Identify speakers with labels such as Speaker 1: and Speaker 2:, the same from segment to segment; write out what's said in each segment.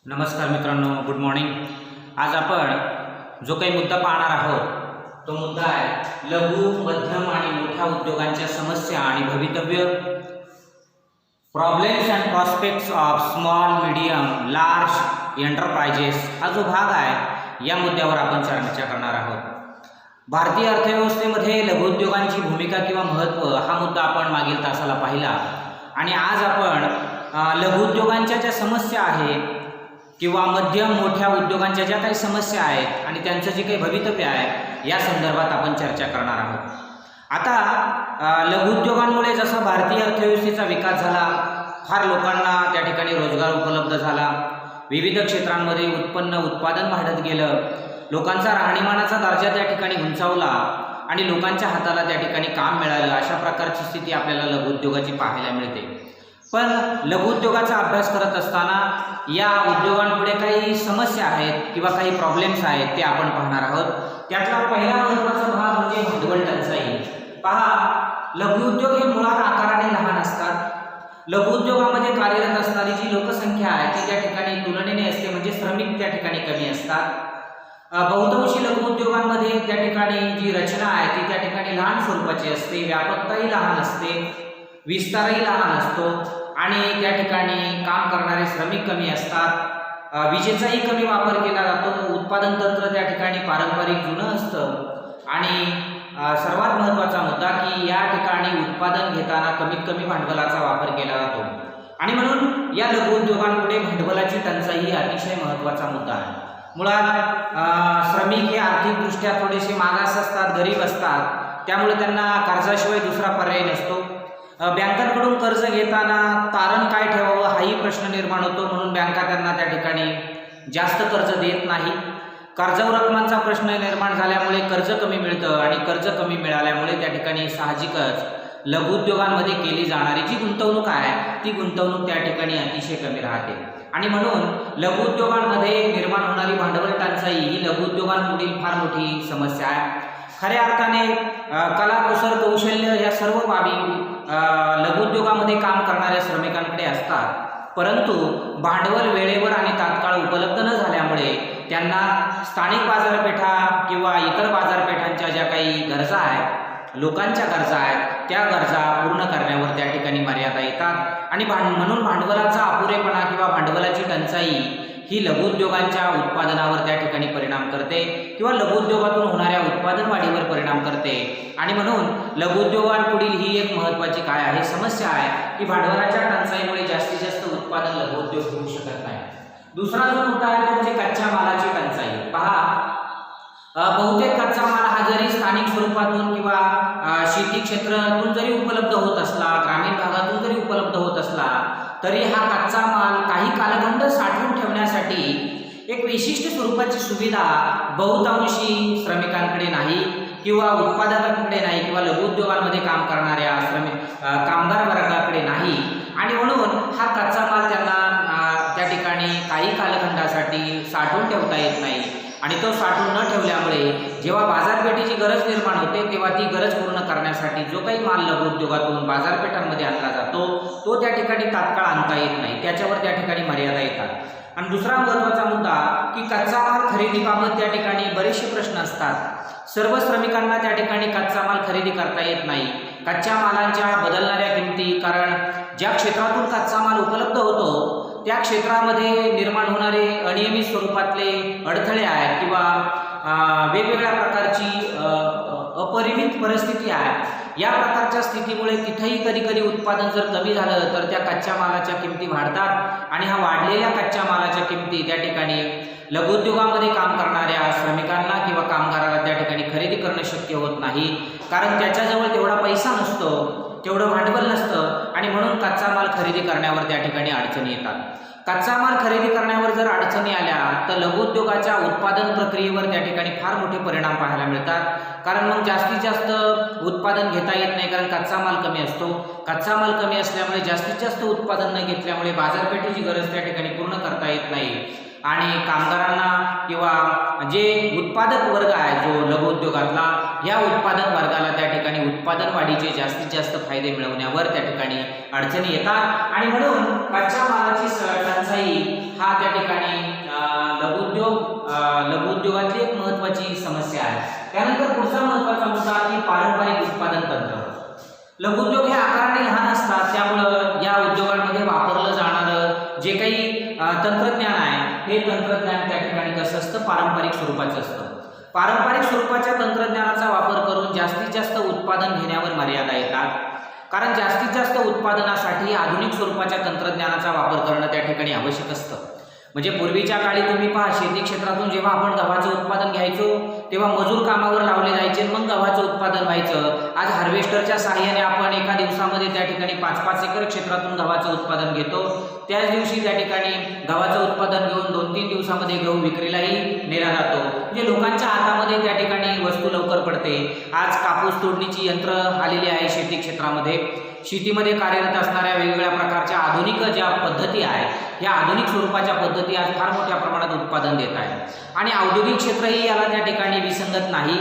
Speaker 1: नमस्कार मित्रांनो, good morning. आज आपण जो काही मुद्दा पाहणार आहोत तो मुद्दा आहे लघु, मध्यम आणि मोठ्या उद्योगांच्या समस्या आणि भवितव्य, problems and prospects of small, medium, large enterprises. हा जो भाग आहे या मुद्द्यावर आपण चर्चा करणार आहोत। भारतीय अर्थव्यवस्थेमध्ये लघुउद्योगांची भूमिका किंवा महत्त्व हा मुद्दा आपण मागील तासाला पाहिला आणि आज आपण लघुउद्योगांच्या ज्या समस्या आहेत किंवा मध्यम मोठ्या उद्योगांच्या ज्या काही समस्या आहेत आणि त्यांचं जे काही भवितव्य आहे या संदर्भात आपण चर्चा करणार आहोत। आता लघुउद्योगांमुळे जसा भारतीय अर्थव्यवस्थेचा विकास झाला, फार लोकांना त्या ठिकाणी रोजगार उपलब्ध झाला, विविध क्षेत्रांमध्ये उत्पादन वाढत गेलं, लोकांचा राहणीमानाचा दर्जा त्या ठिकाणी उंचावला आणि लोकांच्या हाताला त्या ठिकाणी काम मिळालं, अशा प्रकारची स्थिती आपल्याला लघुउद्योगाची पाहायला मिळते। पण लघुउद्योगाचा अभ्यास करत असताना या उद्योगांपुढे काही समस्या आहेत किंवा काही प्रॉब्लेम्स आहेत ते आपण पाहणार आहोत। त्यातला पहिला महत्त्वाचा भाग म्हणजे भांडवल टंचाई। पहा, लघुउद्योग हे मुळात आकाराने लहान असतात। लघुउद्योगामध्ये कार्यरत असणारी जी लोकसंख्या आहे ती त्या ठिकाणी तुलनेने असते, म्हणजे श्रमिक त्या ठिकाणी कमी असतात। बहुतांशी लघुउद्योगांमध्ये त्या ठिकाणी जी रचना आहे ती त्या ठिकाणी लहान स्वरूपाची असते, व्यापकताही लहान असते, विस्तारही लहान असतो आणि त्या ठिकाणी काम करणारे श्रमिक कमी असतात, विजेचाही कमी वापर केला जातो, उत्पादन तंत्र त्या ठिकाणी पारंपरिक जुनं असतं आणि सर्वात महत्त्वाचा मुद्दा की या ठिकाणी उत्पादन घेताना कमीत कमी भांडवलाचा वापर केला जातो आणि म्हणून या लघुउद्योगांपुढे भांडवलाची टंचाई ही अतिशय महत्त्वाचा मुद्दा आहे। मुळात श्रमिक हे आर्थिकदृष्ट्या थोडेसे मागास असतात, गरीब असतात, त्यामुळे त्यांना कर्जाशिवाय दुसरा पर्याय नसतो। बँकांकडून कर्ज घेताना तारण काय ठेवावं हाही प्रश्न निर्माण होतो, म्हणून बँका त्यांना त्या ठिकाणी जास्त कर्ज देत नाही। कर्जावर रकमांचा प्रश्न निर्माण झाल्यामुळे कर्ज कमी मिळतं आणि कर्ज कमी मिळाल्यामुळे त्या ठिकाणी साहजिकच लघुउद्योगांमध्ये केली जाणारी जी गुंतवणूक आहे ती गुंतवणूक त्या ठिकाणी अतिशय कमी राहते आणि म्हणून लघुउद्योगांमध्ये निर्माण होणारी भांडवल टंचाई ही लघुउद्योगांपुढील फार मोठी समस्या आहे। खऱ्या अर्थाने कला, कुशल, कौशल्य या सर्व बाबी लघुउद्योगामध्ये काम करणाऱ्या श्रमिकांकडे असतात, परंतु भांडवल वेळेवर आणि तात्काळ उपलब्ध न झाल्यामुळे त्यांना स्थानिक बाजारपेठा किंवा इतर बाजारपेठांच्या ज्या काही गरजा आहेत, लोकांच्या गरजा आहेत, त्या गरजा पूर्ण करण्यावर त्या ठिकाणी मर्यादा येतात आणि म्हणून भांडवलाचा अपुरेपणा किंवा भांडवलाची टंचाई ही लघुउद्योगांच्या उत्पादनावर त्या ठिकाणी परिणाम करते किंवा लघुउद्योगातून होणाऱ्या उत्पादन वाढीवर परिणाम करते आणि म्हणून लघुउद्योगांपुढील ही एक महत्त्वाची काय आहे समस्या आहे की भांडवलाच्या टंचाईमुळे जास्तीत जास्त उत्पादन लघुउद्योग होऊ शकत नाही। दुसरा जो मुद्दा आहे तो म्हणजे कच्च्या मालाची टंचाई। पहा, बहुतेक कच्चा माल हा जरी स्थानिक स्वरूपातून किंवा शेती क्षेत्रातून जरी उपलब्ध होत असला, ग्रामीण भागातून जरी उपलब्ध होत असला, तरी हा कच्चा माल काही कालखंड साठवून ठेवण्यासाठी एक विशिष्ट स्वरूपाची सुविधा बहुतांशी श्रमिकांकडे नाही किंवा उत्पादकांकडे नाही किंवा लघुउद्योगांमध्ये काम करणाऱ्या कामगार वर्गाकडे नाही आणि म्हणून हा कच्चा माल त्यांना त्या ठिकाणी काही कालखंडासाठी साठवून ठेवता येत नाही आणि तो साठवून न ठेवल्यामुळे जेव्हा बाजारपेठेची गरज निर्माण होते तेव्हा ती गरज पूर्ण करण्यासाठी जो काही माल लघुउद्योगातून बाजारपेठांमध्ये आणला जातो तो त्या ठिकाणी तात्काळ आणता येत नाही, त्याच्यावर त्या ठिकाणी मर्यादा येतात। आणि दुसरा महत्त्वाचा मुद्दा की कच्चा माल खरेदीबाबत त्या ठिकाणी बरेचसे प्रश्न असतात। सर्व श्रमिकांना त्या ठिकाणी कच्चा माल खरेदी करता येत नाही। कच्च्या मालांच्या बदलणाऱ्या किमती, कारण ज्या क्षेत्रातून कच्चा माल उपलब्ध होतो त्या क्षेत्रामध्ये निर्माण होणारे अनियमित स्वरूपातले अडथळे आहेत किंवा वेगवेगळ्या प्रकारची अपरिमित परिस्थिती आहे, या प्रकारच्या स्थितीमुळे तिथेही कधी कधी उत्पादन जर कमी झालं तर त्या कच्च्या मालाच्या किमती वाढतात आणि हा वाढलेल्या कच्च्या मालाच्या किमती त्या ठिकाणी लघुउद्योगामध्ये काम करणाऱ्या श्रमिकांना किंवा कामगाराला त्या ठिकाणी खरेदी करणं शक्य होत नाही, कारण त्याच्याजवळ तेवढा पैसा नसतो, तेवढं भांडवल नसतं आणि म्हणून कच्चा माल खरेदी करण्यावर त्या ठिकाणी अडचणी येतात। कच्चा माल खरेदी करण्यावर जर अडचणी आल्या तर लघुउद्योगाच्या उत्पादन प्रक्रियेवर त्या ठिकाणी फार मोठे परिणाम पाहायला मिळतात, कारण मग जास्तीत जास्त उत्पादन घेता येत नाही, कारण कच्चा माल कमी असतो। कच्चा माल कमी असल्यामुळे जास्तीत जास्त उत्पादन न घेतल्यामुळे बाजारपेठेची गरज त्या ठिकाणी पूर्ण करता येत नाही आणि कामगारांना किंवा जे उत्पादक वर्ग आहे जो लघु उद्योगातला, या उत्पादक वर्गाला त्या ठिकाणी उत्पादन वाढीचे जास्तीत जास्त फायदे मिळवण्यावर त्या ठिकाणी अडचणी येतात आणि म्हणून कच्च्या मालाची टंचाई हा त्या ठिकाणी लघु उद्योगातली एक महत्त्वाची समस्या आहे. त्यानंतर पुढचा महत्त्वाचा मुद्दा की पारंपरिक उत्पादन तंत्र. लघु उद्योग हे आकाराने लहान असतात, त्यामुळं या उद्योगांमध्ये वापरलं जाणारं जे काही तंत्रज्ञान आहे हे तंत्रज्ञान त्या ठिकाणी कसं असतं, पारंपरिक स्वरूपाचं असतं. पारंपरिक स्वरूपाच्या तंत्रज्ञानाचा वापर करून जास्तीत जास्त उत्पादन घेण्यावर मर्यादा येतात, कारण जास्तीत जास्त उत्पादनासाठी आधुनिक स्वरूपाच्या तंत्रज्ञानाचा वापर करणं त्या ठिकाणी आवश्यक असतं. म्हणजे पूर्वीच्या काळी तुम्ही पहा, शेती क्षेत्रातून जेव्हा आपण गव्हाचं उत्पादन घ्यायचो तेव्हा मजूर कामावर लावले जायचे, मग गव्हाचं उत्पादन व्हायचं. आज हार्वेस्टरच्या सहाय्याने आपण एका दिवसामध्ये त्या ठिकाणी 5-5 एकर क्षेत्रातून गव्हाचं उत्पादन घेतो. त्याच दिवशी त्या ठिकाणी गव्हाचं उत्पादन घेऊन 2-3 दिवसामध्ये गहू विक्रीलाही नेला जातो. म्हणजे लोकांच्या हातामध्ये त्या ठिकाणी वस्तू लवकर पडते. आज कापूस तोडणीची यंत्र आलेली आहे शेती क्षेत्रामध्ये. शेतीमध्ये कार्यरत असणाऱ्या वेगवेगळ्या प्रकारच्या आधुनिक ज्या पद्धती आहेत, या आधुनिक स्वरूपाच्या पद्धती आज फार मोठ्या प्रमाणात उत्पादन देत आहेत आणि औद्योगिक क्षेत्रही याला त्या ठिकाणी विसंगत नाही,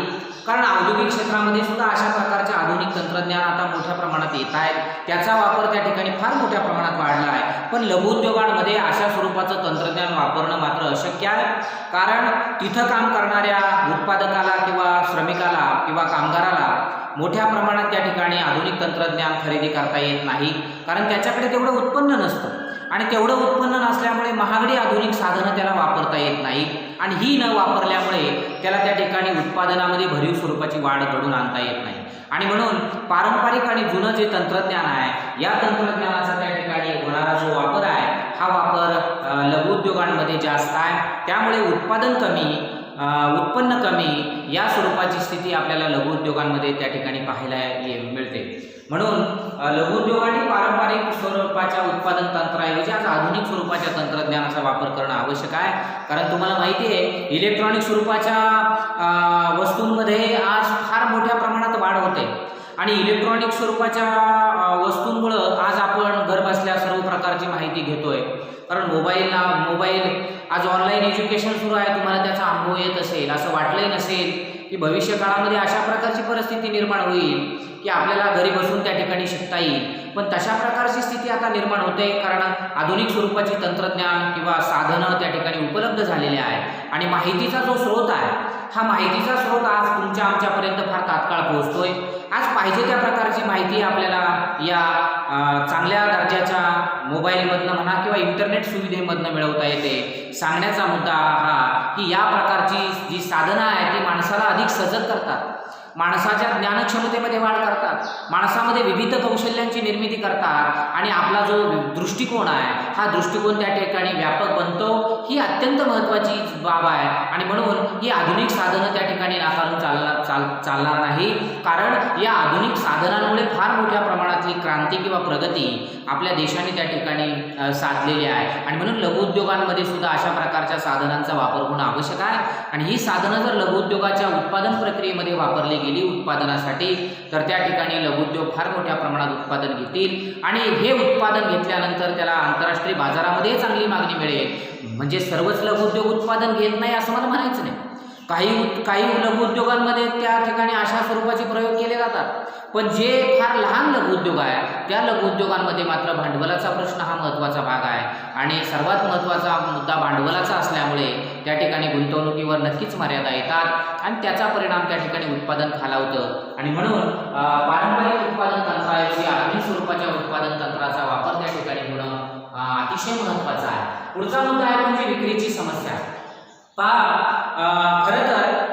Speaker 1: कारण औद्योगिक क्षेत्रामध्ये सुद्धा अशा प्रकारचे आधुनिक तंत्रज्ञान आता मोठ्या प्रमाणात येत आहेत. त्याचा वापर त्या ठिकाणी फार मोठ्या प्रमाणात वाढला आहे. पण लघु उद्योगांमध्ये अशा स्वरूपाचं तंत्रज्ञान वापरणं मात्र अशक्य आहे, कारण तिथं काम करणाऱ्या उत्पादकाला किंवा श्रमिकाला किंवा कामगाराला मोठ्या प्रमाणात त्या ठिकाणी आधुनिक तंत्रज्ञान खरेदी करता येत नाही, कारण त्याच्याकडे तेवढं उत्पन्न नसतं आणि तेवढं उत्पन्न नसल्यामुळे महागडी आधुनिक साधनं त्याला वापरता येत नाही आणि ही न वापरल्यामुळे त्याला त्या ठिकाणी उत्पादनामध्ये भरीव स्वरूपाची वाढ घडून आणता येत नाही. आणि म्हणून पारंपरिक आणि जुनं जे तंत्रज्ञान आहे, या तंत्रज्ञानाचा त्या ठिकाणी होणारा जो वापर आहे, हा वापर लघु उद्योगांमध्ये जास्त आहे. त्यामुळे उत्पादन कमी, उत्पन्न कमी या स्वरूपाची स्थिती आपल्याला लघु उद्योगांमध्ये त्या ठिकाणी पाहायला मिळते. म्हणून लघु उद्योगांनी पारंपरिक स्वरूपाच्या उत्पादन तंत्राऐवजी आज आधुनिक स्वरूपाच्या तंत्रज्ञानाचा वापर करणं आवश्यक आहे, कारण तुम्हाला माहिती आहे इलेक्ट्रॉनिक स्वरूपाच्या वस्तूंमध्ये आज फार मोठ्या प्रमाणात वाढ होते आणि इलेक्ट्रॉनिक स्वरूपाच्या वस्तूंमुळं आज आपण घरबसल्या सर्व प्रकारची माहिती घेतोय. कारण मोबाईल आज ऑनलाईन एज्युकेशन सुरू आहे, तुम्हाला त्याचा अनुभव येत असेल, असं वाटलंही नसेल की भविष्य काळामध्ये अशा प्रकारची परिस्थिती निर्माण होईल की आपल्याला घरी बसून त्या ठिकाणी शिकता येईल. पण तशा प्रकारची स्थिती आता निर्माण होते, कारण आधुनिक स्वरूपाची तंत्रज्ञान किंवा साधनं त्या ठिकाणी उपलब्ध झालेले आहे आणि माहितीचा जो स्रोत आहे, हा माहितीचा स्रोत आज तुमच्या आमच्यापर्यंत फार तात्काळ पोहोचतोय. आज पाहिजे त्या प्रकारची माहिती आपल्याला या चांगल्या दर्जाच्या मोबाईलमधनं म्हणा किंवा इंटरनेट सुविधेमधनं मिळवता येते. सांगण्याचा मुद्दा हा की या प्रकारची जी साधनं आहेत ती माणसाला अधिक सजग करतात, माणसाच्या ज्ञानक्षमतेमध्ये वाढ करतात, माणसामध्ये विविध कौशल्यांची निर्मिती करतात आणि आपला जो दृष्टिकोन आहे हा दृष्टिकोन त्या ठिकाणी व्यापक बनतो. ही अत्यंत महत्त्वाची बाब आहे आणि म्हणून ही आधुनिक साधनं त्या ठिकाणी नाकारून चालणार नाही, कारण या आधुनिक साधनांमुळे फार मोठ्या प्रमाणातली क्रांती किंवा प्रगती आपल्या देशाने त्या ठिकाणी साधलेली आहे आणि म्हणून लघु उद्योगांमध्ये सुद्धा अशा प्रकारच्या साधनांचा वापर होणं आवश्यक आहे. आणि ही साधनं जर लघु उद्योगाच्या उत्पादन प्रक्रियेमध्ये वापरली गेली उत्पादनासाठी, तर त्या ठिकाणी लघु उद्योग फार मोठ्या प्रमाणात उत्पादन घेतील आणि हे उत्पादन घेतल्यानंतर त्याला आंतरराष्ट्रीय बाजारामध्ये चांगली मागणी मिळेल. म्हणजे सर्वच लघु उद्योग उत्पादन घेत नाही असं मला म्हणायचं नाही. काही लघु उद्योगांमध्ये त्या ठिकाणी अशा स्वरूपाचे प्रयोग केले जातात, पण जे फार लहान लघु उद्योग आहे त्या लघु उद्योगांमध्ये मात्र भांडवलाचा प्रश्न हा महत्त्वाचा भाग आहे आणि सर्वात महत्त्वाचा मुद्दा भांडवलाचा असल्यामुळे त्या ठिकाणी गुंतवणुकीवर नक्कीच मर्यादा येतात आणि त्याचा परिणाम त्या ठिकाणी उत्पादन खालावतं. आणि म्हणून पारंपरिक उत्पादन तंत्राऐवजी आधुनिक स्वरूपाच्या उत्पादन तंत्राचा वापर त्या ठिकाणी होणं अतिशय महत्त्वाचं आहे. पुढचा मुद्दा आहे म्हणजे विक्रीची समस्या. खरं तर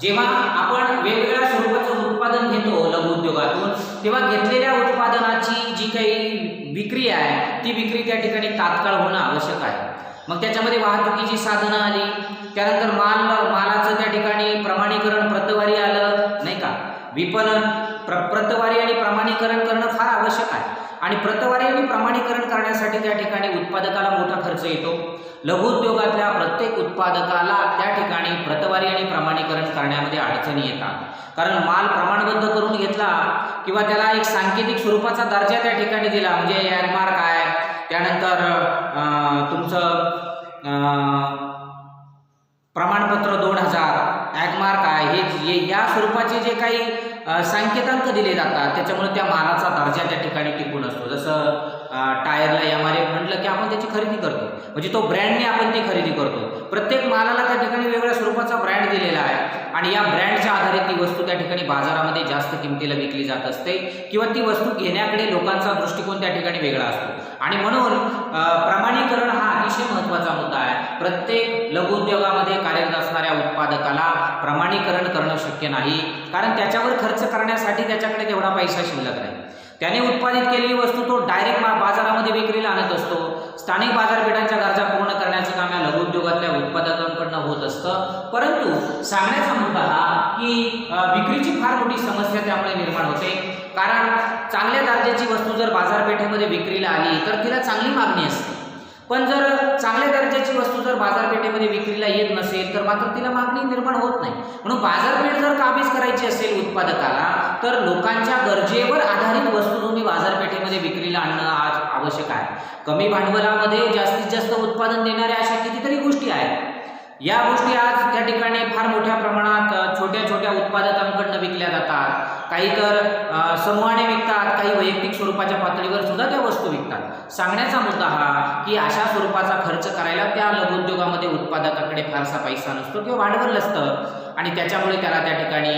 Speaker 1: जेव्हा आपण वेगवेगळ्या स्वरूपाचं उत्पादन घेतो लघु उद्योगातून, तेव्हा घेतलेल्या उत्पादनाची जी काही विक्री आहे ती विक्री त्या ठिकाणी तात्काळ होणं आवश्यक आहे. मग त्याच्यामध्ये वाहतुकीची साधनं आली, त्यानंतर मालाचं त्या ठिकाणी प्रमाणीकरण प्रतवारी आलं नाही का, विपणन प्रतवारी आणि प्रमाणीकरण करणं फार आवश्यक आहे आणि प्रतवारी आणि प्रमाणीकरण करण्यासाठी त्या ठिकाणी उत्पादकाला मोठा खर्च येतो. लघु उद्योगातल्या प्रत्येक उत्पादकाला त्या ठिकाणी प्रतवारी आणि प्रमाणीकरण करण्यामध्ये अडचणी येतात, कारण माल प्रमाणबद्ध करून घेतला किंवा त्याला एक सांकेतिक स्वरूपाचा दर्जा त्या ठिकाणी दिला, म्हणजे ॲडमार्क आहे, त्यानंतर तुमचं प्रमाणपत्र 2000 ॲगमार्क आहे हे या स्वरूपाचे जे काही सांकेतांक दिले जातात त्याच्यामुळे त्या मालाचा दर्जा त्या ठिकाणी टिकून असतो. जसं टायरला MRF म्हटलं की आपण त्याची खरेदी करतो, म्हणजे तो ब्रँडने आपण ती खरेदी करतो. प्रत्येक मालाला त्या ठिकाणी वेगळ्या स्वरूपाचा ब्रँड दिलेला आहे आणि या ब्रँडच्या आधारे ती वस्तू त्या ठिकाणी बाजारामध्ये जास्त किमतीला विकली जात असते किंवा ती वस्तू घेण्याकडे लोकांचा दृष्टिकोन त्या ठिकाणी वेगळा असतो. आणि म्हणून प्रमाणीकरण हा अतिशय महत्त्वाचा मुद्दा आहे. प्रत्येक लघुउद्योगामध्ये कार्यरत असणाऱ्या उत्पादकाला प्रमाणीकरण करणं शक्य नाही, कारण त्याच्यावर खर्च करण्यासाठी त्याच्याकडे तेवढा पैसा शिल्लक नाही. त्याने उत्पादित केलेली वस्तू तो डायरेक्ट बाजारामध्ये विक्रीला आणत असतो. स्थानिक बाजारपेठांच्या गरजा पूर्ण करण्याचं काम या लघुउद्योगातल्या उत्पादकांकडनं होत असतं. परंतु सांगण्याचा मुद्दा हा की विक्रीची फार मोठी समस्या त्यामुळे निर्माण होते, कारण चांगल्या दर्जाची वस्तू जर बाजारपेठेमध्ये विक्रीला आली तर तिला चांगली मागणी असते. पण जर चांगल्या दर्जाची वस्तू जर बाजारपेठेमध्ये विक्रीला येत नसेल तर मात्र तिला मागणी निर्माण होत नाही. म्हणून बाजारपेठ जर काबीज करायची असेल उत्पादकाला तर लोकांच्या गरजेवर आधारित वस्तू तुम्ही बाजारपेठेमध्ये विक्रीला आणणं आज आवश्यक आहे. कमी भांडवलामध्ये जास्तीत जास्त उत्पादन देणाऱ्या अशा कितीतरी गोष्टी आहेत. या गोष्टी आज त्या ठिकाणी फार मोठ्या प्रमाणात छोट्या छोट्या उत्पादकांकडून विकल्या जातात. काही तर समूहाने विकतात, काही वैयक्तिक स्वरूपाच्या पातळीवर सुद्धा त्या वस्तू विकतात. सांगण्याचा मुद्दा हा की अशा स्वरूपाचा खर्च करायला त्या लघुउद्योगामध्ये उत्पादकाकडे फारसा पैसा नसतो किंवा भांडवल नसतं आणि त्याच्यामुळे त्याला त्या ठिकाणी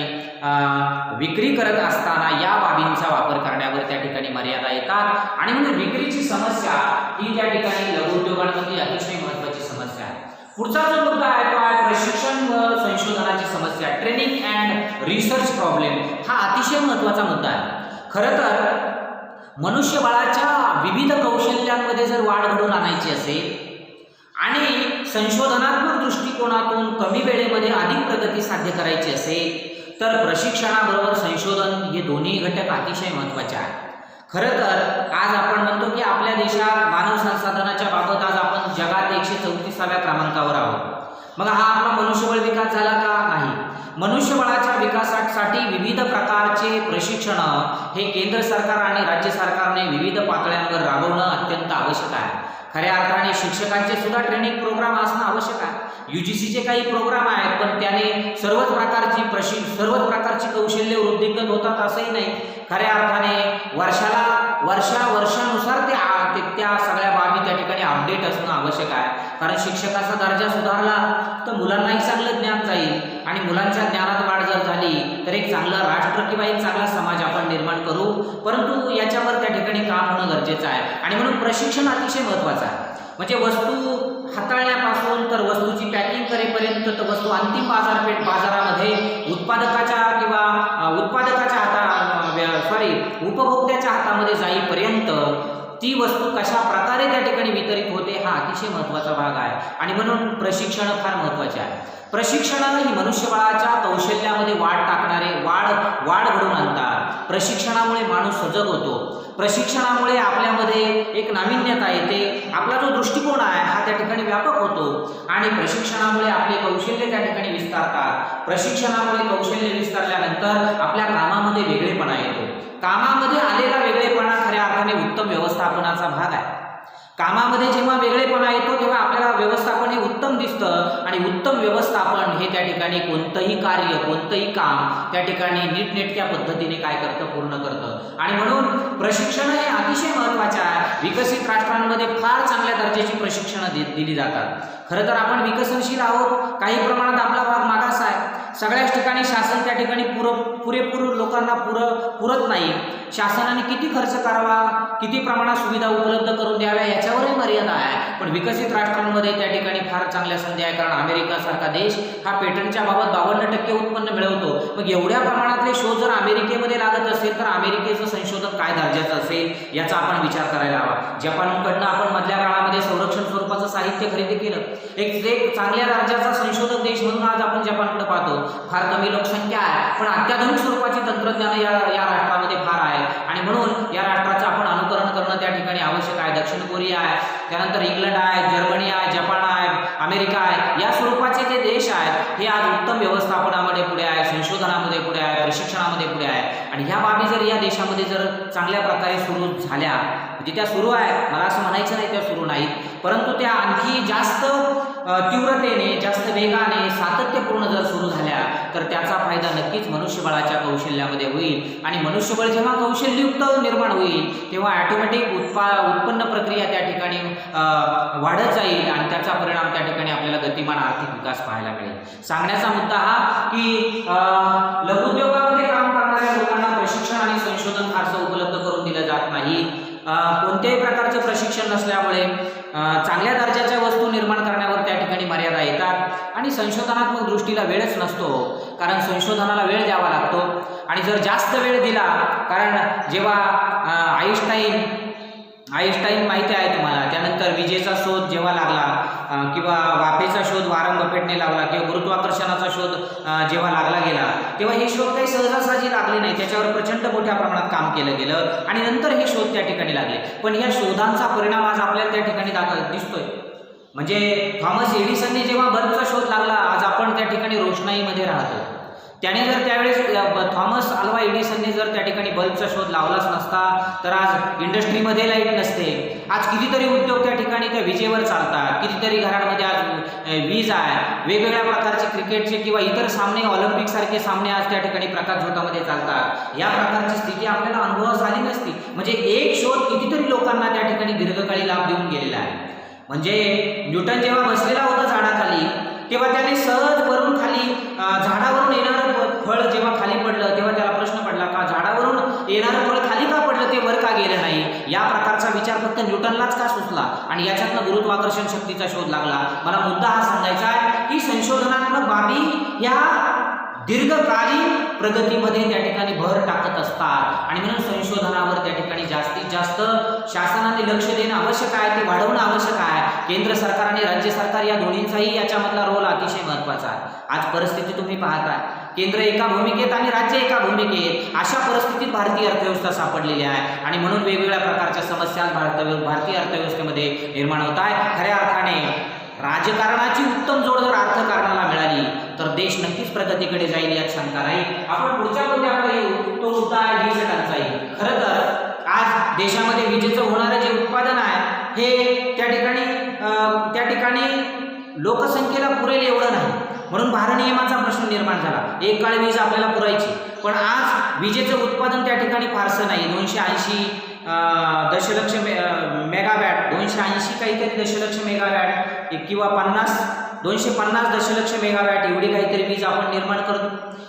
Speaker 1: विक्री करत असताना या बाबींचा वापर करण्यावर त्या ठिकाणी मर्यादा येतात आणि म्हणून विक्रीची समस्या ही त्या ठिकाणी लघुउद्योगांमध्ये अतिशय महत्त्वाची समस्या आहे. पुढचा जो मुद्दा आहे तो आहे प्रशिक्षण व संशोधनाची समस्या, ट्रेनिंग अँड रिसर्च प्रॉब्लेम. हा अतिशय महत्त्वाचा मुद्दा आहे. खरं तर मनुष्यबळाच्या विविध कौशल्यांमध्ये जर वाढ घडवून आणायची असेल आणि संशोधनात्मक दृष्टिकोनातून कमी वेळेमध्ये अधिक प्रगती साध्य करायची असेल तर प्रशिक्षणाबरोबर संशोधन हे दोन्ही घटक अतिशय महत्त्वाचे आहेत. खरं तर आज आपण म्हणतो की आपल्या देशात मानव संसाधनाच्या बाबत आज आपण जगात 134व्या क्रमांकावर आहोत. मग हा आपला मनुष्यबळ विकास झाला का? नाही. मनुष्यबळाच्या विकासासाठी विविध प्रकारचे प्रशिक्षण हे केंद्र सरकार आणि राज्य सरकारने विविध पातळ्यांवर राबवणं अत्यंत आवश्यक आहे. खऱ्या अर्थाने शिक्षकांचे सुद्धा ट्रेनिंग प्रोग्राम असणं आवश्यक आहे. UGCचे काही प्रोग्राम आहेत पण त्याने सर्वच प्रकारची कौशल्य वृद्धिंगत होतात असंही नाही. खऱ्या अर्थाने वर्षानुसार त्या सगळ्या बाबी त्या ठिकाणी अपडेट असणं आवश्यक आहे, कारण शिक्षकाचा दर्जा सुधारला तर मुलांनाही चांगलं ज्ञान जाईल आणि मुलांच्या ज्ञानात वाढ जर झाली तर एक चांगला राष्ट्र किंवा एक चांगला समाज आपण निर्माण करू. परंतु याच्यावर त्या ठिकाणी काम होणं गरजेचं आहे आणि म्हणून प्रशिक्षण अतिशय महत्त्वाचं आहे. म्हणजे वस्तू हाताळण्यापासून तर वस्तूची पॅकिंग करेपर्यंत तर वस्तू अंतिम बाजारामध्ये उपभोक्त्याच्या हातामध्ये जाईपर्यंत ती वस्तू कशा प्रकारे त्या ठिकाणी वितरित होते हा अतिशय महत्त्वाचा भाग आहे आणि म्हणून प्रशिक्षण फार महत्त्वाचे आहे. प्रशिक्षण ही मनुष्यबळाच्या कौशल्यामध्ये वाढ घडवून आणतात. प्रशिक्षणामुळे माणूस सजग होतो. प्रशिक्षणामुळे आपल्यामध्ये एक नाविन्यता येते. आपला जो दृष्टिकोन आहे हा त्या ठिकाणी व्यापक होतो आणि प्रशिक्षणामुळे आपले कौशल्य त्या ठिकाणी विस्तारतात. प्रशिक्षणामुळे कौशल्य विस्तारल्यानंतर आपल्या कामामध्ये वेगळेपणा येतो. कामामध्ये आलेला वेगळेपणा खऱ्या अर्थाने उत्तम व्यवस्थापनाचा भाग आहे. कामामध्ये जेव्हा वेगळेपणा येतो तेव्हा आपल्याला व्यवस्थापन हे उत्तम दिसतं आणि उत्तम व्यवस्थापन हे त्या ठिकाणी कोणतंही कार्य कोणतंही काम त्या ठिकाणी नीटनेटक्या पद्धतीने काय करतं, पूर्ण करतं. आणि म्हणून प्रशिक्षण हे अतिशय महत्त्वाचे आहे. विकसित राष्ट्रांमध्ये फार चांगल्या दर्जाची प्रशिक्षणं दिली जातात. खरं तर आपण विकसनशील आहोत, काही प्रमाणात आपला भाग मागास आहे. सगळ्याच ठिकाणी शासन त्या ठिकाणी पुरेपूर लोकांना पुरत नाही. शासनाने किती खर्च करावा, किती प्रमाणात सुविधा उपलब्ध करून द्याव्या याच्यावरही मर्यादा आहे. पण विकसित राष्ट्रांमध्ये त्या ठिकाणी फार चांगल्या संधी आहे, कारण अमेरिकासारखा देश हा पेटंटच्या बाबत 52% उत्पन्न मिळवतो. मग एवढ्या प्रमाणातले शोध जर अमेरिकेमध्ये लागत असेल तर अमेरिकेचं संशोधन काय दर्जाचं असेल याचा आपण विचार करायला हवा. जपानकडनं आपण मधल्या काळामध्ये संरक्षण स्वरूपाचं साहित्य खरेदी केलं. एक चांगल्या दर्जाचा संशोधक देश म्हणून आज आपण जपानकडे पाहतो. फार कमी लोकसंख्या आहे पण अत्याधुनिक स्वरूपाची तंत्रज्ञान या राष्ट्रामध्ये फार आहे आणि म्हणून या राष्ट्राचं आपण अनुकरण करणं त्या ठिकाणी आवश्यक आहे. दक्षिण कोरिया आहे, त्यानंतर इंग्लंड आहे, जर्मनी आहे, जपान आहे, अमेरिका आहे, या स्वरूपाचे जे देश आहेत हे आज उत्तम व्यवस्थापनामध्ये पुढे आहे, संशोधनामध्ये पुढे आहे, प्रशिक्षणामध्ये पुढे आहे. आणि ह्या बाबी जर या देशामध्ये जर चांगल्या प्रकारे सुरू झाल्या म्हणजे त्या सुरू आहेत, मला असं म्हणायचं नाही त्या सुरू नाहीत, परंतु त्या आणखी जास्त तीव्रतेने, जास्त वेगाने, सातत्यपूर्ण जर सुरू झाल्या तर त्याचा फायदा नक्कीच मनुष्यबळाच्या कौशल्यामध्ये होईल आणि मनुष्यबळ जेव्हा कौशल्ययुक्त निर्माण होईल तेव्हा ऑटोमॅटिक उत्पन्न प्रक्रिया त्या ठिकाणी वाढत जाईल आणि त्याचा परिणाम त्या ठिकाणी आपल्याला गतिमान आर्थिक विकास पाहायला मिळेल. सांगण्याचा मुद्दा हा की लघुउद्योगामध्ये काम करणाऱ्या लोकांना प्रशिक्षण आणि संशोधन फारसं उपलब्ध करून दिलं जात नाही. कोणत्याही प्रकारचं प्रशिक्षण नसल्यामुळे चांगल्या दर्जाच्या वस्तू निर्माण करण्यावर त्या ठिकाणी मर्यादा येतात आणि संशोधनात्मक दृष्टीला वेळच नसतो, कारण संशोधनाला वेळ द्यावा लागतो आणि जर जास्त वेळ दिला, कारण जेव्हा आईन्स्टाईन माहिती आहे तुम्हाला, त्यानंतर विजेचा शोध जेव्हा लागला किंवा वाफेचा शोध वॉरन बफेटने लावला किंवा गुरुत्वाकर्षणाचा शोध जेव्हा लागला गेला तेव्हा हे शोध काही सहजासहजी लागले नाही, त्याच्यावर प्रचंड मोठ्या प्रमाणात काम केलं गेलं आणि नंतर हे शोध त्या ठिकाणी लागले. पण ह्या शोधांचा परिणाम आज आपल्याला त्या ठिकाणी दिसतोय. म्हणजे थॉमस एडिसनने जेव्हा बल्बचा शोध लागला, आज आपण त्या ठिकाणी रोषणाईमध्ये राहतो. त्याने जर त्यावेळेस थॉमस अल्वा एडिसनने जर त्या ठिकाणी बल्बचा शोध लावलाच नसता तर आज इंडस्ट्रीमध्ये लाईट नसते. आज कितीतरी उद्योग त्या ठिकाणी त्या विजेवर चालतात, कितीतरी घरांमध्ये आज वीज आहे. वेगवेगळ्या प्रकारचे क्रिकेटचे किंवा इतर सामने, ऑलिम्पिक सारखे सामने आज त्या ठिकाणी प्रकाशझोतामध्ये चालतात. या प्रकारची स्थिती आपल्याला अनुभवास आली नसती. म्हणजे एक शोध कितीतरी लोकांना त्या ठिकाणी दीर्घकाळी लाभ देऊन गेलेला आहे. म्हणजे न्यूटन जेव्हा बसलेला होता झाडाखाली तेव्हा त्याने सहज वरून खाली झाडावरून येणारं फळ जेव्हा खाली पडलं तेव्हा त्याला प्रश्न पडला का झाडावरून येणारं फळ खाली का पडलं, ते वर का गेलं नाही. या प्रकारचा विचार फक्त न्यूटनलाच का सुचला आणि याच्यातनं गुरुत्वाकर्षण शक्तीचा शोध लागला. मला मुद्दा हा सांगायचा आहे की संशोधनात्मक बाबी या दीर्घकालीन प्रगतीमध्ये त्या ठिकाणी भर टाकत असतात आणि म्हणून संशोधनावर त्या ठिकाणी जास्तीत जास्त शासनाने लक्ष देणं आवश्यक आहे, ते वाढवणं आवश्यक आहे. केंद्र सरकार आणि राज्य सरकार या दोन्हींचाही याच्यामधला रोल अतिशय महत्त्वाचा आहे. आज परिस्थिती तुम्ही पाहताय, केंद्र एका भूमिकेत आणि राज्य एका भूमिकेत, अशा परिस्थितीत भारतीय अर्थव्यवस्था सापडलेली आहे आणि म्हणून वेगवेगळ्या प्रकारच्या समस्या भारतीय अर्थव्यवस्थेमध्ये निर्माण होत आहे. खऱ्या अर्थाने राजकारणाची उत्तम जोड जर अर्थकारणाला मिळाली तर देश नक्कीच प्रगतीकडे जाईल, यात शंका नाही. आपण पुढच्या मुद्द्याकडे येऊ, तो मुद्दा आहे वीज टंचाई. खरं तर आज देशामध्ये विजेचं होणारं जे उत्पादन आहे हे त्या ठिकाणी लोकसंख्येला पुरेल एवढं नाही, म्हणून भारनियमाचा प्रश्न निर्माण झाला. एक काळ वीज आपल्याला पुरायची, पण आज विजेचं उत्पादन त्या ठिकाणी फारसं नाही. 280 दशलक्ष मेगावॅट, 280 काहीतरी दशलक्ष मेगावॅट किंवा 250 दशलक्ष मेगावॅट एवढी काहीतरी वीज आपण निर्माण करतो.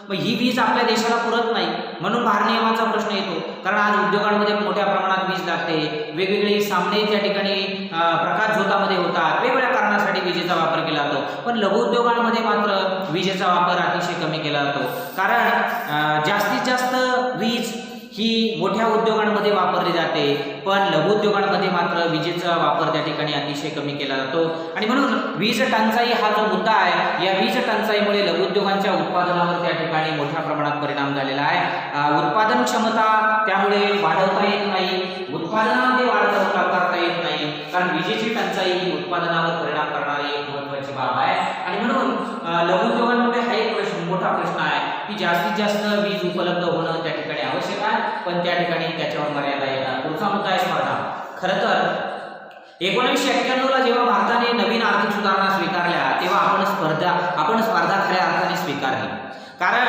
Speaker 1: मग ही वीज आपल्या देशाला पुरत नाही, म्हणून भारनियमाचा प्रश्न येतो. कारण आज उद्योगांमध्ये मोठ्या प्रमाणात वीज लागते, वेगवेगळे सामने त्या ठिकाणी प्रकाशझोतामध्ये होतात, वेगवेगळ्या कारणासाठी विजेचा वापर केला जातो. पण लघुउद्योगांमध्ये मात्र विजेचा वापर अतिशय कमी केला जातो, कारण जास्तीत जास्त वीज ही मोठ्या उद्योगांमध्ये वापरली जाते, पण लघुउद्योगांमध्ये मात्र विजेचा वापर त्या ठिकाणी अतिशय कमी केला जातो. आणि म्हणून वीज टंचाई हा जो मुद्दा आहे, या वीज टंचाईमुळे लघुउद्योगांच्या उत्पादनावर त्या ठिकाणी मोठ्या प्रमाणात परिणाम झालेला आहे. उत्पादन क्षमता त्यामुळे वाढवता येत नाही, उत्पादनामध्ये वाढ करता येत नाही, कारण विजेची टंचाई ही उत्पादनावर परिणाम करणारी एक महत्त्वाची बाब आहे. आणि म्हणून लघुउद्योगांमध्ये हा एक मोठा प्रश्न आहे की जास्तीत जास्त वीज उपलब्ध होणं त्या ठिकाणी आवश्यक आहे, पण त्या ठिकाणी त्याच्यावर मर्यादा येतात. पुढचा मुद्दा आहे स्पर्धा. खरं तर 1991ला जेव्हा भारताने नवीन आर्थिक सुधारणा स्वीकारल्या तेव्हा आपण स्पर्धा खऱ्या अर्थाने स्वीकारली. कारण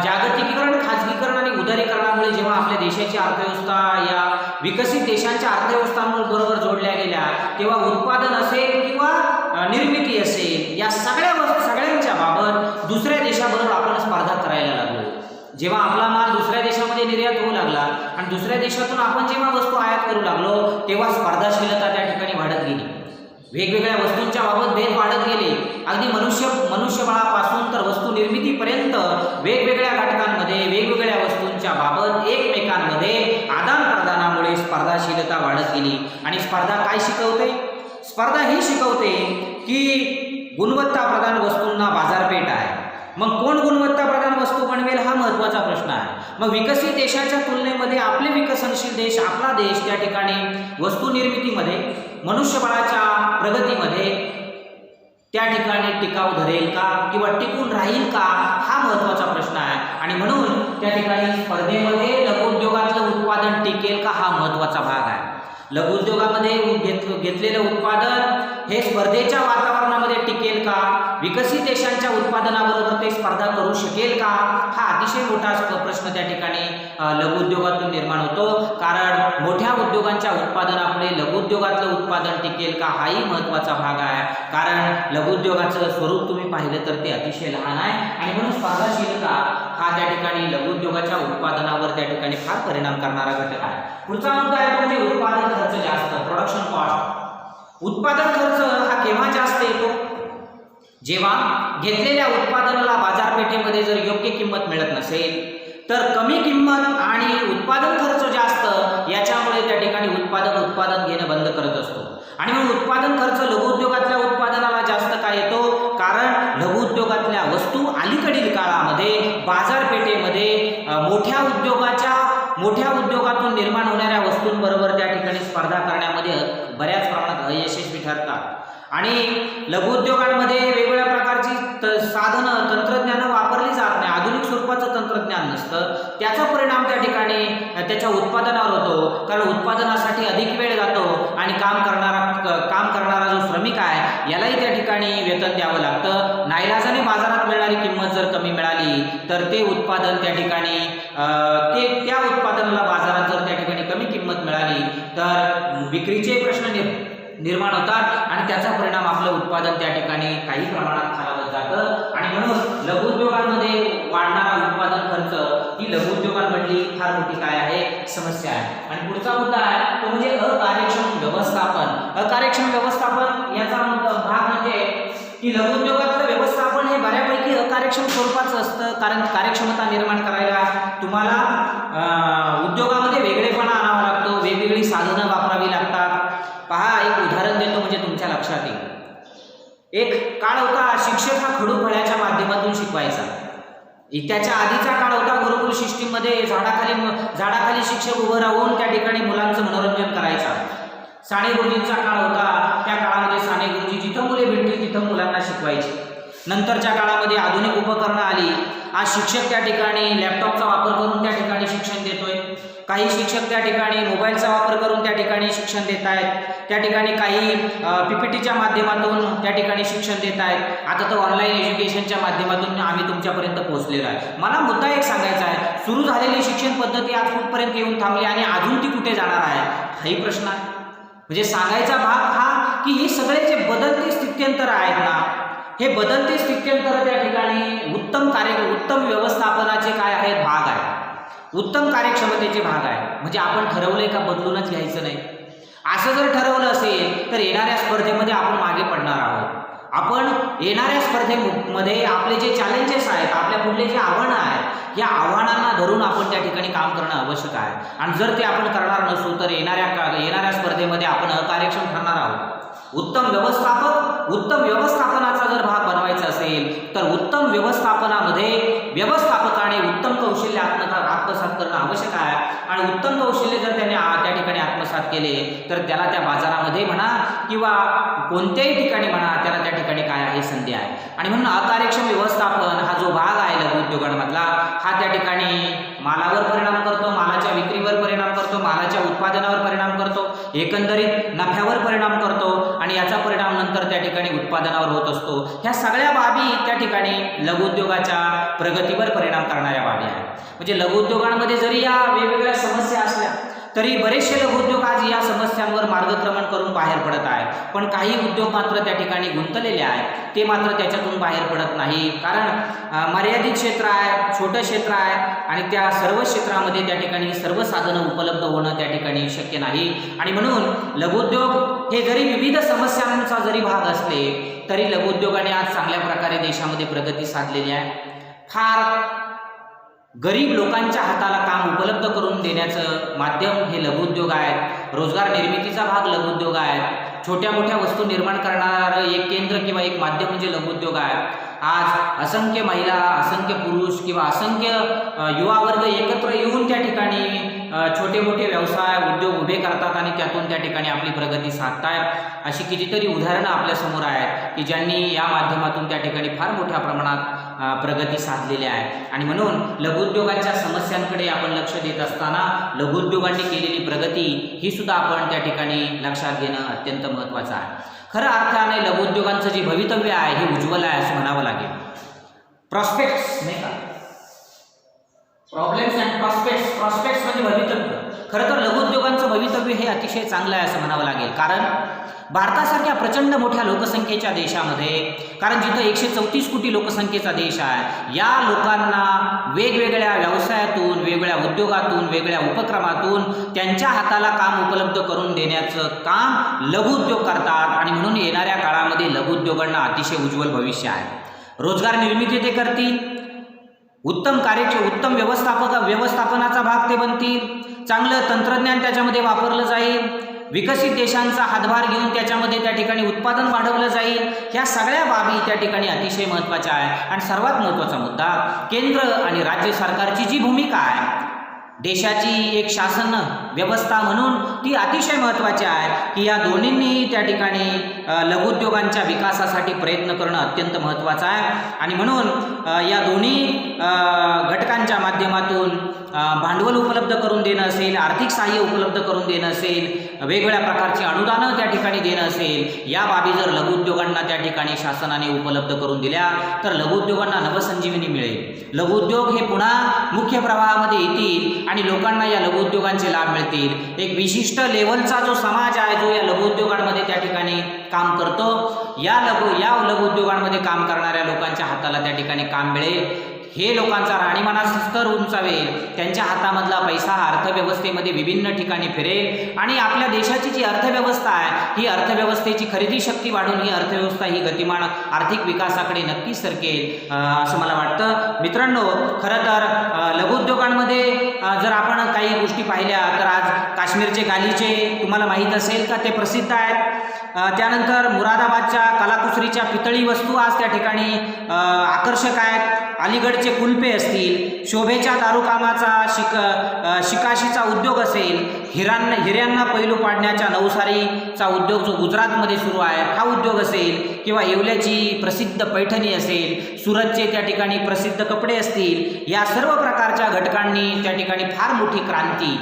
Speaker 1: जागतिकीकरण, खाजगीकरण आणि उदारीकरणामुळे जेव्हा आपल्या देशाची अर्थव्यवस्था या विकसित देशांच्या अर्थव्यवस्थांबरोबर जोडल्या गेल्या तेव्हा उत्पादन असेल किंवा निर्मिती असेल, या सगळ्यांच्या बाबत दुसऱ्या देशाबरोबर आपण स्पर्धा करायला लागलो. जेव्हा आपला माल दुसऱ्या देशामध्ये निर्यात होऊ लागला आणि दुसऱ्या देशातून आपण जेव्हा वस्तू आयात करू लागलो तेव्हा स्पर्धाशीलता त्या ठिकाणी वाढत गेली. वेगवेगळ्या वस्तूंच्या बाबत भेद वाढत गेले. अगदी मनुष्यबळापासून तर वस्तू निर्मितीपर्यंत वेगवेगळ्या घटकांमध्ये वेगवेगळ्या वस्तूंच्या बाबत एकमेकांमध्ये आदान प्रदानामुळे स्पर्धाशीलता वाढत गेली. आणि स्पर्धा काय शिकवते? स्पर्धा ही शिकवते की गुणवत्ता प्रधान वस्तूंना बाजारपेठ आहे. मग कोण गुणवत्ता प्रधान वस्तू बनवेल हा महत्त्वाचा प्रश्न आहे. मग विकसित देशाच्या तुलनेमध्ये आपले विकसनशील देश, आपला देश त्या ठिकाणी वस्तू निर्मितीमध्ये, मनुष्यबळाच्या प्रगतीमध्ये त्या ठिकाणी टिकाव धरेल का किंवा टिकून राहील का हा महत्त्वाचा प्रश्न आहे. आणि म्हणून त्या ठिकाणी स्पर्धेमध्ये लघुउद्योगातलं उत्पादन टिकेल का हा महत्त्वाचा भाग आहे. घेतलेलं उत्पादन हे स्पर्धेच्या वातावरणामध्ये टिकेल का, विकसित देशांच्या उत्पादनाबरोबर ते स्पर्धा करू शकेल का, हा अतिशय मोठा प्रश्न त्या ठिकाणी लघुउद्योगातून निर्माण होतो. कारण मोठ्या उद्योगांच्या उत्पादनापुढे लघुउद्योगातलं उत्पादन टिकेल का हाही महत्त्वाचा भाग आहे. कारण लघुउद्योगाचं स्वरूप तुम्ही पाहिलं तर ते अतिशय लहान आहे आणि म्हणून स्पर्धाशीलता हा त्या ठिकाणी लघुउद्योगाच्या उत्पादनावर त्या ठिकाणी फार परिणाम करणारा घटक आहे. पुढचा मुद्दा आहे तो म्हणजे उत्पादन खर्च जास्त, प्रोडक्शन कॉस्ट. उत्पादन खर्च हा केव्हा जास्त येतो, जेव्हा घेतलेल्या उत्पादनाला बाजारपेठेमध्ये जर योग्य किंमत मिळत नसेल, तर कमी किंमत आणि उत्पादन खर्च जास्त याच्यामुळे त्या ठिकाणी उत्पादन घेणं बंद करत असतो. आणि मग उत्पादन खर्च लघुउद्योगातल्या उत्पादनाला जास्त का येतो, कारण लघुउद्योगातल्या वस्तू अलीकडील काळामध्ये बाजारपेठेमध्ये मोठ्या उद्योगातून निर्माण होणाऱ्या वस्तूंबरोबर त्या ठिकाणी स्पर्धा करण्यामध्ये बऱ्याच प्रमाणात अयशस्वी ठरतात. आणि लघुउद्योगांमध्ये वेगवेगळ्या प्रकारची साधनं तंत्रज्ञान वापरली जात नाही, आधुनिक स्वरूपाचं तंत्रज्ञान नसतं. त्याचा परिणाम त्या ठिकाणी त्याच्या उत्पादनावर होतो, कारण उत्पादनासाठी अधिक वेळ जातो आणि काम करणारा जो श्रमिक आहे यालाही त्या ठिकाणी वेतन द्यावं लागतं. नाईलाजाने बाजारात मिळणारी किंमत जर कमी मिळाली तर ते उत्पादन त्या ठिकाणी त्या उत्पादनाला बाजारात जर त्या ठिकाणी कमी किंमत मिळाली तर विक्रीचे प्रश्न निर्माण होतात आणि त्याचा परिणाम आपलं उत्पादन त्या ठिकाणी काही प्रमाणात खालावत जातं. आणि म्हणून लघुउद्योगांमध्ये वाढणारा उत्पादन खर्च ही लघुउद्योगांमधली फार मोठी काय आहे समस्या आहे. आणि पुढचा मुद्दा आहे तो म्हणजे अकार्यक्षम व्यवस्थापन. अकार्यक्षम व्यवस्थापन याचा भाग म्हणजे की लघुउद्योगातलं व्यवस्थापन हे बऱ्यापैकी अकार्यक्षम स्वरूपाचं असतं. कारण कार्यक्षमता निर्माण करायला तुम्हाला उद्योगामध्ये वेगळेपणा आणावा लागतो, वेगवेगळी साधनं वापरावी लागतात. पहा, एक उदाहरण देतो म्हणजे तुमच्या लक्षात येईल. एक काळ होता शिक्षक हा खडू फळ्याच्या माध्यमातून शिकवायचा. त्याच्या आधीचा काळ होता गुरुकुल सिस्टीममध्ये झाडाखाली शिक्षक उभं राहून त्या ठिकाणी मुलांचं मनोरंजन करायचा. साने गुरुजींचा काळ होता, त्या काळामध्ये साने गुरुजी जिथं मुले भेटतील तिथं मुलांना शिकवायचे. नंतरच्या काळामध्ये आधुनिक उपकरणं आली. आज शिक्षक त्या ठिकाणी लॅपटॉपचा वापर करून त्या ठिकाणी शिक्षण देतोय, काही शिक्षक त्या ठिकाणी मोबाईलचा वापर करून त्या ठिकाणी शिक्षण देत आहेत, त्या ठिकाणी काही PPTच्या माध्यमातून त्या ठिकाणी शिक्षण देत आहेत. आता तर ऑनलाईन एज्युकेशनच्या माध्यमातून आम्ही तुमच्यापर्यंत पोहोचलेलो आहे. मला मुद्दा एक सांगायचा आहे, सुरू झालेली शिक्षण पद्धती आज कुठपर्यंत येऊन थांबली आणि अजून ती कुठे जाणार आहे हाही प्रश्न आहे. म्हणजे सांगायचा भाग हा की हे सगळे जे बदलते स्थित्यंतर आहेत ना, हे बदलते स्थित्यंतर त्या ठिकाणी उत्तम व्यवस्थापनाचे काय आहेत भाग आहे, उत्तम कार्यक्षमतेचे भाग आहे. म्हणजे आपण ठरवलंय का बदलूनच घ्यायचं नाही. असं जर ठरवलं असेल तर येणाऱ्या स्पर्धेमध्ये आपण मागे पडणार आहोत. आपण येणाऱ्या स्पर्धेमध्ये आपले जे चॅलेंजेस आहेत, आपल्या पुढले जे आव्हानं आहेत, या आव्हानांना धरून आपण त्या ठिकाणी काम करणं आवश्यक आहे. आणि जर ते आपण करणार नसू तर येणाऱ्या स्पर्धेमध्ये आपण अकार्यक्षम ठरणार आहोत. उत्तम व्यवस्थापनाचा जर भाग बनवायचा असेल तर उत्तम व्यवस्थापनामध्ये व्यवस्थापकाने उत्तम कौशल्य आत्मसात करणं आवश्यक आहे. आणि उत्तम कौशल्य जर त्याने त्या ठिकाणी आत्मसात केले तर त्याला त्या बाजारामध्ये म्हणा किंवा कोणत्याही ठिकाणी म्हणा त्याला त्या ठिकाणी काय आहे संधी आहे. आणि म्हणून अकार्यक्षम व्यवस्थापन हा जो भाग आहे लघुउद्योगांमधला हा त्या ठिकाणी मालावर परिणाम करतो, मालाच्या विक्रीवर परिणाम करतो, मालाच्या उत्पादनावर परिणाम करतो, एकंदरीत नफ्यावर परिणाम करतो आणि याचा परिणाम नंतर त्या ठिकाणी उत्पादनावर होत असतो. ह्या सगळ्या बाबी त्या ठिकाणी लघुउद्योगाच्या प्रगतीवर परिणाम करणाऱ्या बाबी आहेत. म्हणजे लघुउद्योगांमध्ये जरी या वेगवेगळ्या समस्या असल्या तरी बरेचसे लघुउद्योग आज या समस्यांवर मार्गक्रमण करून बाहेर पडत आहे. पण काही उद्योग मात्र त्या ठिकाणी गुंतलेले आहेत, ते मात्र त्याच्यातून बाहेर पडत नाही. कारण मर्यादित क्षेत्र आहे, छोटं क्षेत्र आहे आणि त्या सर्व क्षेत्रामध्ये त्या ठिकाणी सर्व साधनं उपलब्ध होणं त्या ठिकाणी शक्य नाही. आणि म्हणून लघुउद्योग हे जरी विविध समस्यांचा जरी भाग असले तरी लघुउद्योगाने आज चांगल्या प्रकारे देशामध्ये प्रगती साधलेली आहे. फार गरीब लोकांच्या हाताला काम उपलब्ध करून देण्याचं माध्यम हे लघुउद्योग आहेत. रोजगार निर्मितीचा भाग लघुउद्योग आहे. छोट्या मोठ्या वस्तू निर्माण करणारं एक केंद्र किंवा एक माध्यम म्हणजे लघुउद्योग आहे. आज असंख्य महिला, असंख्य पुरुष किंवा असंख्य युवा वर्ग एकत्र येऊन त्या ठिकाणी छोटे मोठे व्यवसाय उद्योग उभे करतात आणि त्यातून त्या ठिकाणी आपली प्रगती साधतायत। अशी कितीतरी उदाहरणं आपल्यासमोर आहेत की ज्यांनी या माध्यमातून त्या ठिकाणी फार मोठ्या प्रमाणात प्रगती साधलेली आहे। आणि म्हणून लघुउद्योगांच्या समस्यांकडे आपण लक्ष देत असताना लघुउद्योगांनी केलेली प्रगती ही सुद्धा आपण त्या ठिकाणी लक्षात घेणं अत्यंत महत्त्वाचं आहे। खऱ्या अर्थाने लघुउद्योगांचं जे भवितव्य आहे हे उज्ज्वल आहे असं म्हणावं लागेल। प्रॉस्पेक्ट्स नाही का, प्रॉब्लेम्स अँड प्रॉस्पेक्ट्स, प्रॉस्पेक्ट्स म्हणजे भवितव्य। खरं तर लघुउद्योगांचं भवितव्य हे अतिशय चांगलं आहे असं म्हणावं लागेल, कारण भारतासारख्या प्रचंड मोठ्या लोकसंख्येच्या देशामध्ये, कारण जिथं 134 कोटी लोकसंख्येचा देश आहे, या लोकांना वेगवेगळ्या व्यवसायातून, वेगवेगळ्या उद्योगातून, वेगळ्या उपक्रमातून त्यांच्या हाताला काम उपलब्ध करून देण्याचं काम लघुउद्योग करतात। आणि म्हणून येणाऱ्या काळामध्ये लघुउद्योगांना अतिशय उज्ज्वल भविष्य आहे। रोजगार निर्मिती ते करतील, उत्तम उत्तम व्यवस्थापनाचा भाग ते बनतील, चांगलं तंत्रज्ञान त्याच्यामध्ये वापरलं जाईल, विकसित देशांचा हातभार घेऊन त्याच्यामध्ये त्या ठिकाणी उत्पादन वाढवलं जाईल। ह्या सगळ्या बाबी त्या ठिकाणी अतिशय महत्त्वाच्या आहे। आणि सर्वात महत्त्वाचा मुद्दा, केंद्र आणि राज्य सरकारची जी भूमिका आहे देशाची एक शासन व्यवस्था म्हणून, ती अतिशय महत्त्वाची आहे की या दोन्हींनी त्या ठिकाणी लघुउद्योगांच्या विकासासाठी प्रयत्न करणं अत्यंत महत्त्वाचं आहे। आणि म्हणून या दोन्ही घटकांच्या माध्यमातून भांडवल उपलब्ध करून देणं असेल, आर्थिक सहाय्य उपलब्ध करून देणं असेल, वेगवेगळ्या प्रकारची अनुदानं त्या ठिकाणी देणं असेल, या बाबी जर लघुउद्योगांना त्या ठिकाणी शासनाने उपलब्ध करून दिल्या तर लघुउद्योगांना नवसंजीवनी मिळेल। लघुउद्योग हे पुन्हा मुख्य प्रवाहामध्ये येतील आणि लोकांना या लघुउद्योगांचे लाभ मिळतील। एक विशिष्ट लेवलचा जो समाज आहे जो या लघुउद्योगांमध्ये त्या ठिकाणी काम करतो, या लघुउद्योगांमध्ये काम करणाऱ्या लोकांच्या हाताला त्या ठिकाणी काम मिळेल, हे लोकांचा राहणीमानाचा स्तर उंचावेल, त्यांच्या हातामधला पैसा अर्थव्यवस्थेमध्ये विभिन्न ठिकाणी फिरेल आणि आपल्या देशाची जी अर्थव्यवस्था आहे ही अर्थव्यवस्थेची खरेदी शक्ती वाढून ही अर्थव्यवस्था ही गतिमान आर्थिक विकासाकडे नक्कीच सरकेल असं मला वाटतं। मित्रांनो, खरं तर लघुउद्योगांमध्ये जर आपण काही गोष्टी पाहिल्या तर आज काश्मीरचे गालिचे तुम्हाला माहीत असेल का, ते प्रसिद्ध आहेत। त्यानंतर मुरादाबादच्या कलाकुसरीच्या पितळी वस्तू आज त्या ठिकाणी आकर्षक आहेत। अलीगडचे कुलपे असतील, शोभेच्या दारूकामाचा शिकाशीचा उद्योग असेल, हिऱ्यांना पैलू पाडण्याच्या नवसारीचा उद्योग जो गुजरातमध्ये सुरू आहे हा उद्योग असेल, किंवा येवल्याची प्रसिद्ध पैठणी असेल, सुरतचे त्या ठिकाणी प्रसिद्ध कपडे असतील, या सर्व प्रकारच्या घटकांनी त्या ठिकाणी फार मोठी क्रांती,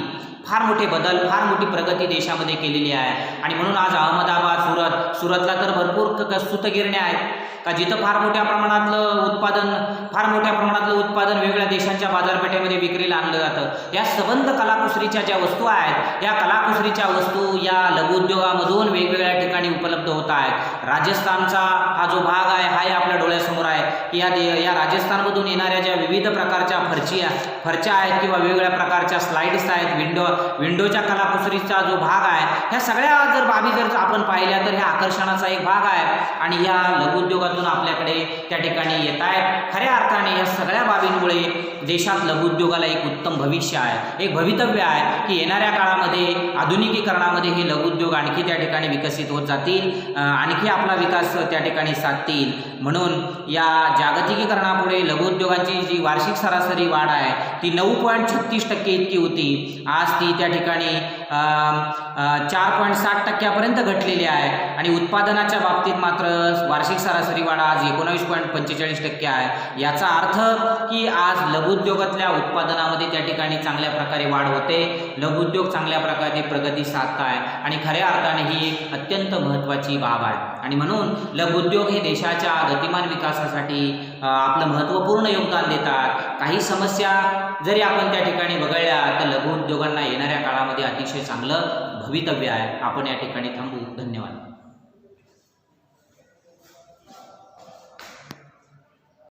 Speaker 1: फार मोठे बदल, फार मोठी प्रगती देशामध्ये केलेली आहे। आणि म्हणून आज अहमदाबाद, सुरतला तर भरपूर सूतगिरण्या आहेत का जिथं फार मोठ्या प्रमाणातलं उत्पादन वेगवेगळ्या देशांच्या बाजारपेठेमध्ये विक्रीला आणलं जातं। या संबंध कलाकुसरीच्या ज्या वस्तू आहेत, या कलाकुसरीच्या वस्तू या लघुउद्योगामधून वेगवेगळ्या ठिकाणी उपलब्ध होत आहेत। राजस्थानचा हा जो भाग आहे हाही आपल्या डोळ्यासमोर आहे की या राजस्थानमधून येणाऱ्या ज्या विविध प्रकारच्या फरच्या आहेत किंवा वेगवेगळ्या प्रकारच्या स्लाइड्स आहेत, विंडोच्या कलाकुसरीचा जो भाग आहे, ह्या सगळ्या जर बाबी जर आपण पाहिल्या तर ह्या आकर्षणाचा एक भाग आहे आणि या लघुउद्योगातून आपल्याकडे त्या ठिकाणी येत आहेत। खऱ्या अर्थाने या सगळ्या बाबींमुळे देशात लघुउद्योगाला एक उत्तम भविष्य आहे, एक भवितव्य आहे की येणाऱ्या काळामध्ये आधुनिकीकरणामध्ये हे लघुउद्योग आणखी त्या ठिकाणी विकसित होत जातील, आणखी आपला विकास त्या ठिकाणी साधतील। म्हणून या जागतिकीकरणापुढे लघुउद्योगांची जी वार्षिक सरासरी वाढ आहे ती 9.36% इतकी होती, आज ती त्या ठिकाणी 4.60% घटलेली आहे आणि उत्पादनाच्या बाबतीत मात्र वार्षिक सरासरी वाढ आज 19.45% आहे। याचा अर्थ की आज लघुउद्योगातल्या उत्पादनामध्ये त्या ठिकाणी चांगल्या प्रकारे वाढ होते, लघुउद्योग चांगल्या प्रकारे प्रगती साधत आहे आणि खऱ्या अर्थाने ही एक अत्यंत महत्त्वाची बाब आहे। आणि म्हणून लघुउद्योग हे देशाच्या गतिमान विकासासाठी आपलं महत्त्वपूर्ण योगदान देतात। काही समस्या जरी आपण त्या ठिकाणी वगळल्या तर लघुउद्योगांना येणाऱ्या काळामध्ये अतिशय चांगलं भवितव्य आहे। आपण या ठिकाणी थांबू।